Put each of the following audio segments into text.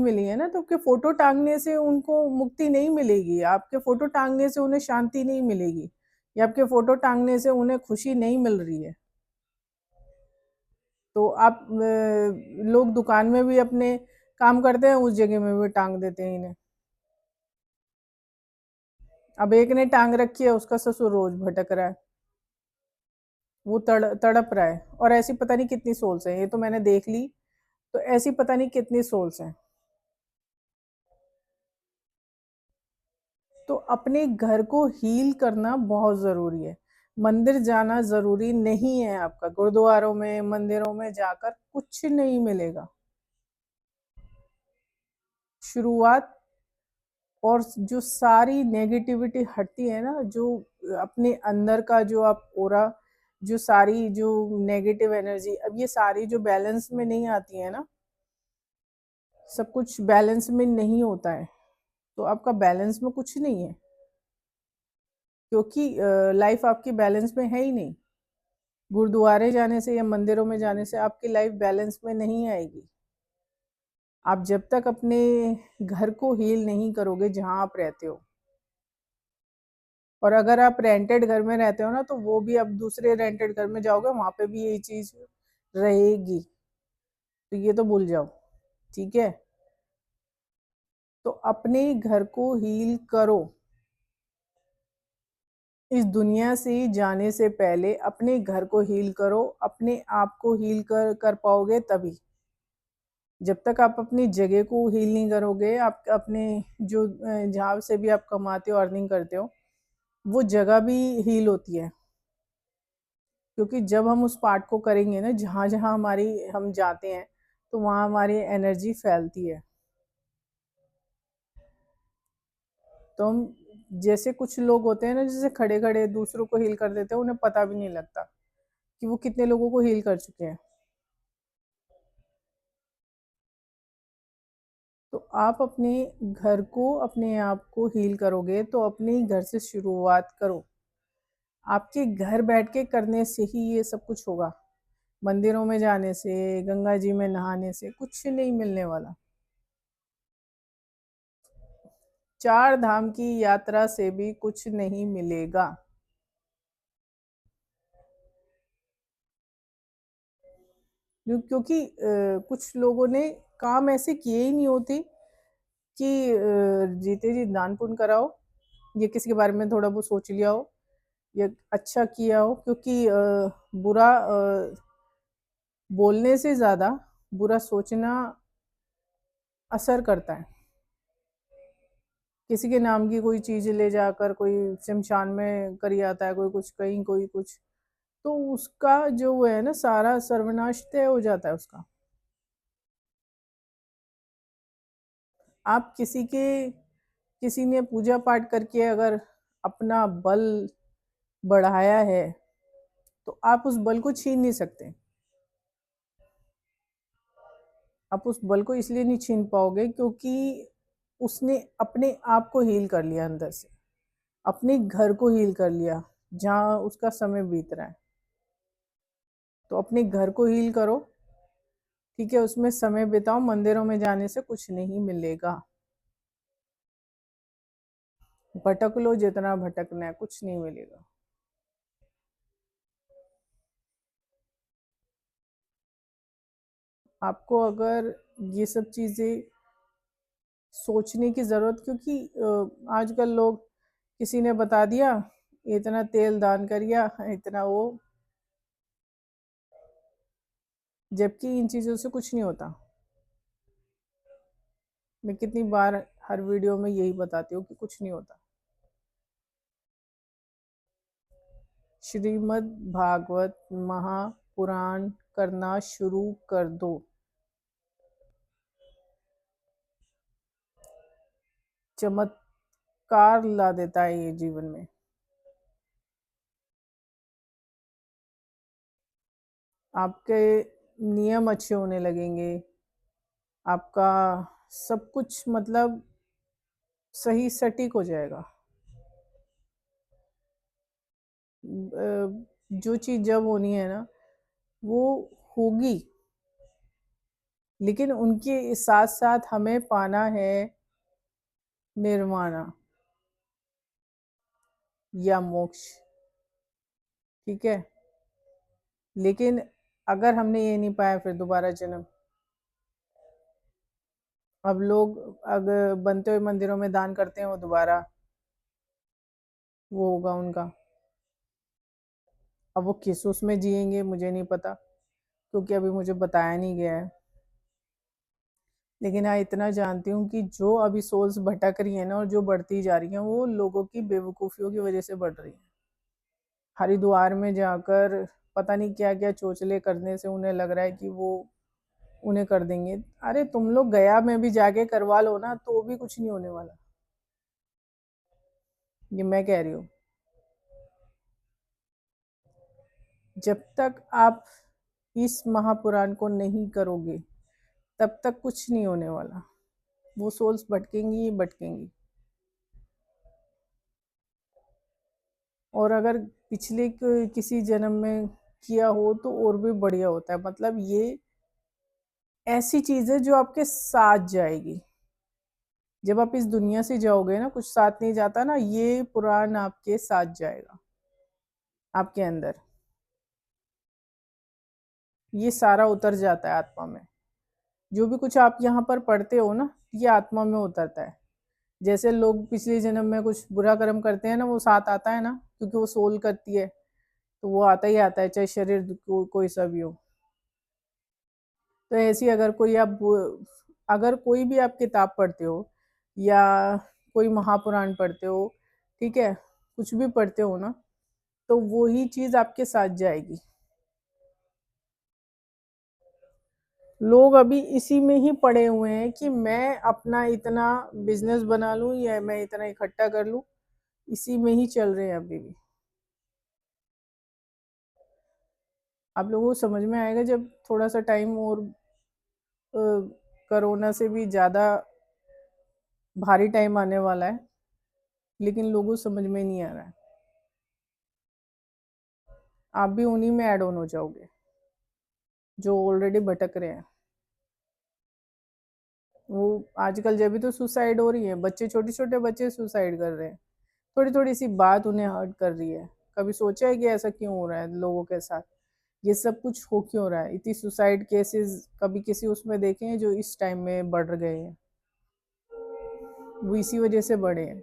मिली है ना, तो आपके फोटो टांगने से उनको मुक्ति नहीं मिलेगी, आपके फोटो टांगने से उन्हें शांति नहीं मिलेगी, या आपके फोटो टांगने से उन्हें खुशी नहीं मिल रही है। तो आप लोग दुकान में भी अपने काम करते हैं, उस जगह में भी टांग देते हैं इन्हें। अब एक ने टांग रखी है, उसका ससुर रोज भटक रहा है, वो तड़प रहा है, और ऐसी पता नहीं कितनी सोल्स हैं, ये तो मैंने देख ली, तो ऐसी पता नहीं कितनी सोल्स हैं। तो अपने घर को हील करना बहुत जरूरी है। मंदिर जाना जरूरी नहीं है, आपका गुरुद्वारों में मंदिरों में जाकर कुछ नहीं मिलेगा। शुरुआत, और जो सारी नेगेटिविटी हटती है ना, जो अपने अंदर का जो आप ओरा, जो सारी जो नेगेटिव एनर्जी, अब ये सारी जो बैलेंस में नहीं आती है ना, सब कुछ बैलेंस में नहीं होता है, तो आपका बैलेंस में कुछ नहीं है, क्योंकि लाइफ आपकी बैलेंस में है ही नहीं। गुरुद्वारे जाने से या मंदिरों में जाने से आपकी लाइफ बैलेंस में नहीं आएगी। आप जब तक अपने घर को हील नहीं करोगे जहां आप रहते हो, और अगर आप रेंटेड घर में रहते हो ना, तो वो भी, अब दूसरे रेंटेड घर में जाओगे वहां पे भी यही चीज रहेगी, तो ये तो भूल जाओ। ठीक है, तो अपने घर को हील करो। इस दुनिया से जाने से पहले अपने घर को हील करो, अपने आप को हील कर पाओगे तभी। जब तक आप अपनी जगह को हील नहीं करोगे, आप अपने जो जहाँ से भी आप कमाते हो, अर्निंग करते हो, वो जगह भी हील होती है, क्योंकि जब हम उस पार्ट को करेंगे ना, जहाँ जहाँ हमारी हम जाते हैं, तो वहाँ हमारी एनर्जी फैलती है। तो हम, जैसे कुछ लोग होते हैं ना, जैसे खड़े खड़े दूसरों को हील कर देते हैं, उन्हें पता भी नहीं लगता कि वो कितने लोगों को हील कर चुके हैं। तो आप अपने घर को, अपने आप को हील करोगे तो अपने ही घर से शुरुआत करो। आपके घर बैठ के करने से ही ये सब कुछ होगा। मंदिरों में जाने से, गंगा जी में नहाने से कुछ नहीं मिलने वाला। चार धाम की यात्रा से भी कुछ नहीं मिलेगा, क्योंकि कुछ लोगों ने काम ऐसे किए ही नहीं होते कि जीते जी दान पुण्य कराओ, या किसी के बारे में थोड़ा बहुत सोच लिया हो, या अच्छा किया हो, क्योंकि बुरा बोलने से ज्यादा बुरा सोचना असर करता है। किसी के नाम की कोई चीज ले जाकर कोई शमशान में करी आता है, कोई कुछ कहीं, कोई कुछ, तो उसका जो वो है ना, सारा सर्वनाश तय हो जाता है उसका। आप किसी ने पूजा पाठ करके अगर अपना बल बढ़ाया है, तो आप उस बल को छीन नहीं सकते। आप उस बल को इसलिए नहीं छीन पाओगे क्योंकि उसने अपने आप को हील कर लिया अंदर से, अपने घर को हील कर लिया जहाँ उसका समय बीत रहा है। तो अपने घर को हील करो, ठीक है, उसमें समय बिताओ, मंदिरों में जाने से कुछ नहीं मिलेगा। भटक लो जितना भटकना है, कुछ नहीं मिलेगा। आपको अगर ये सब चीजें सोचने की जरूरत, क्योंकि आजकल लोग, किसी ने बता दिया इतना तेल दान करिया, इतना वो, जबकि इन चीजों से कुछ नहीं होता। मैं कितनी बार हर वीडियो में यही बताती हूँ कि कुछ नहीं होता। श्रीमद् भागवत महापुराण करना शुरू कर दो, चमत्कार ला देता है ये जीवन में। आपके नियम अच्छे होने लगेंगे, आपका सब कुछ मतलब सही सटीक हो जाएगा। जो चीज जब होनी है ना, वो होगी। लेकिन उनके साथ-साथ हमें पाना है निर्वाणा या मोक्ष, ठीक है? लेकिन अगर हमने ये नहीं पाया फिर दोबारा जन्म। अब लोग अगर बनते हुए मंदिरों में दान करते हैं वो दोबारा वो होगा उनका। अब वो किस उसमें जिएँगे मुझे नहीं पता, क्योंकि अभी मुझे बताया नहीं गया है। लेकिन हाँ, इतना जानती हूँ कि जो अभी सोल्स भटक रही हैं ना और जो बढ़ती जा रही हैं, वो लोगों की बेवकूफ़ियों की वजह से बढ़ रही हैं। हरिद्वार में जाकर पता नहीं क्या-क्या चोचले करने से उन्हें लग रहा है कि वो उन्हें कर देंगे। अरे तुम लोग गया में भी जाके करवा लो ना, तो भी कुछ नहीं होने वाला। ये मैं कह रही हूँ। जब तक आप इस महापुराण को नहीं करोगे, तब तक कुछ नहीं होने वाला। वो सोल्स भटकेंगी ही भटकेंगी। और अगर पिछले किसी जन्म में किया हो तो और भी बढ़िया होता है। मतलब ये ऐसी चीज़ है जो आपके साथ जाएगी। जब आप इस दुनिया से जाओगे ना, कुछ साथ नहीं जाता ना, ये पुराण आपके साथ जाएगा, आपके अंदर। ये सारा उतर जाता है आत्मा में। जो भी कुछ आप यहाँ पर पढ़ते हो ना, ये आत्मा में उतरता है। जैसे लोग पिछले जन्म में कुछ बुरा कर्म करते हैं ना, वो साथ आता है ना, क्योंकि वो सोल करती है, तो वो आता ही आता है, चाहे शरीर कोई सा भी हो। तो ऐसी अगर कोई भी आप किताब पढ़ते हो या कोई महापुराण पढ़ते हो, ठीक है, कुछ भी पढ़ते हो ना, तो वही चीज़ आपके साथ जाएगी। लोग अभी इसी में ही पड़े हुए हैं कि मैं अपना इतना बिजनेस बना लूं या मैं इतना इकट्ठा कर लूं, इसी में ही चल रहे हैं अभी भी। आप लोगों को समझ में आएगा जब थोड़ा सा टाइम और कोरोना से भी ज़्यादा भारी टाइम आने वाला है, लेकिन लोगों को समझ में नहीं आ रहा है। आप भी उन्हीं में ऐड ऑन हो जाओगे जो ऑलरेडी भटक रहे हैं। वो आजकल जब भी तो सुसाइड हो रही है, बच्चे छोटे छोटे बच्चे सुसाइड कर रहे हैं। थोड़ी थोड़ी सी बात उन्हें हर्ट कर रही है। कभी सोचा है कि ऐसा क्यों हो रहा है लोगों के साथ? ये सब कुछ हो क्यों रहा है? इतनी सुसाइड केसेस कभी किसी उसमें देखे हैं जो इस टाइम में बढ़ गए हैं? वो इसी वजह से बढ़े हैं,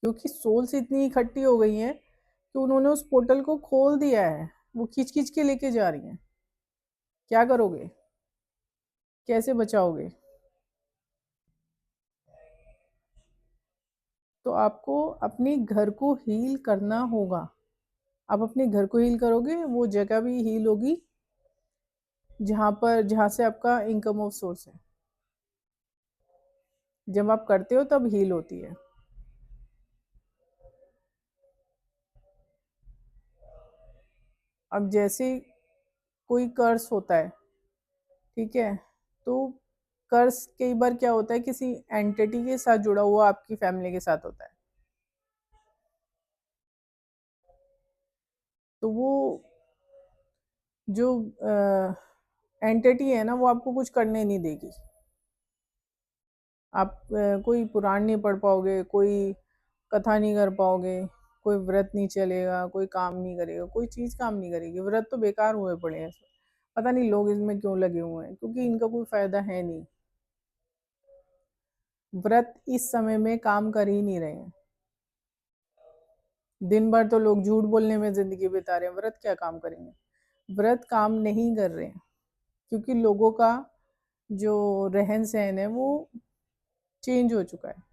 क्योंकि सोल्स इतनी इकट्ठी हो गई हैं कि उन्होंने उस पोर्टल को खोल दिया है। वो खींच खींच के लेके जा रही हैं। क्या करोगे? कैसे बचाओगे? तो आपको अपने घर को हील करना होगा। आप अपने घर को हील करोगे, वो जगह भी हील होगी जहाँ से आपका इनकम ऑफ सोर्स है। जब आप करते हो तब हील होती है। अब जैसे कोई कर्स होता है, ठीक है, तो कर्स कई बार क्या होता है, किसी एंटिटी के साथ जुड़ा हुआ आपकी फैमिली के साथ होता है। तो वो जो एंटिटी है ना, वो आपको कुछ करने नहीं देगी। आप कोई पुराण नहीं पढ़ पाओगे, कोई कथा नहीं कर पाओगे, कोई व्रत नहीं चलेगा, कोई काम नहीं करेगा, कोई चीज़ काम नहीं करेगी। व्रत तो बेकार हुए पड़े हैं। पता नहीं लोग इसमें क्यों लगे हुए हैं, क्योंकि इनका कोई फ़ायदा है नहीं। व्रत इस समय में काम कर ही नहीं रहे हैं। दिन भर तो लोग झूठ बोलने में ज़िंदगी बिता रहे हैं, व्रत क्या काम करेंगे? व्रत काम नहीं कर रहे हैं, क्योंकि लोगों का जो रहन-सहन है वो चेंज हो चुका है।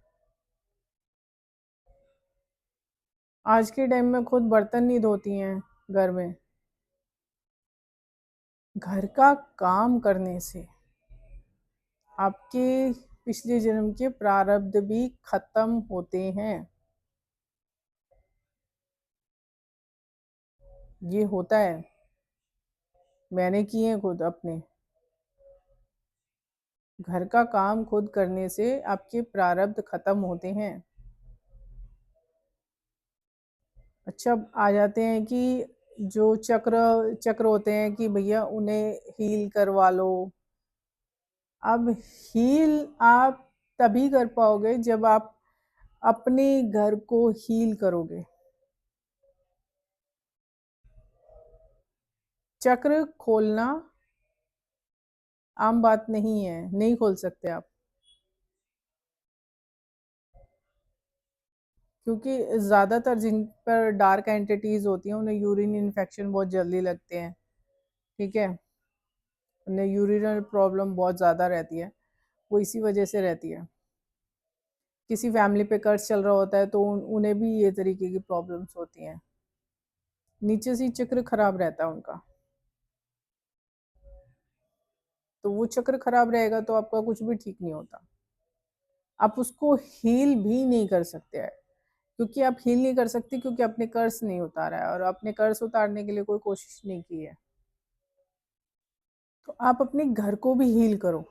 आज के टाइम में खुद बर्तन नहीं धोती हैं घर में। घर का काम करने से आपके पिछले जन्म के प्रारब्ध भी खत्म होते हैं। ये होता है, मैंने किए हैं खुद अपने। घर का काम खुद करने से आपके प्रारब्ध खत्म होते हैं। अच्छा, अब आ जाते हैं कि जो चक्र चक्र होते हैं कि भैया उन्हें हील करवा लो। अब हील आप तभी कर पाओगे जब आप अपने घर को हील करोगे। चक्र खोलना आम बात नहीं है, नहीं खोल सकते आप। क्योंकि ज़्यादातर जिन पर डार्क एंटिटीज़ होती हैं, उन्हें यूरिन इन्फेक्शन बहुत जल्दी लगते हैं, ठीक है? उन्हें यूरिनल प्रॉब्लम बहुत ज़्यादा रहती है, वो इसी वजह से रहती है। किसी फैमिली पे कर्स चल रहा होता है तो उन्हें भी ये तरीके की प्रॉब्लम्स होती हैं। नीचे से ही चक्र खराब रहता है उनका। तो वो चक्र खराब रहेगा तो आपका कुछ भी ठीक नहीं होता। आप उसको हील भी नहीं कर सकते हैं, क्योंकि आप हील नहीं कर सकते क्योंकि अपने कर्ज नहीं उतारा है और अपने कर्ज उतारने के लिए कोई कोशिश नहीं की है। तो आप अपने घर को भी हील करो।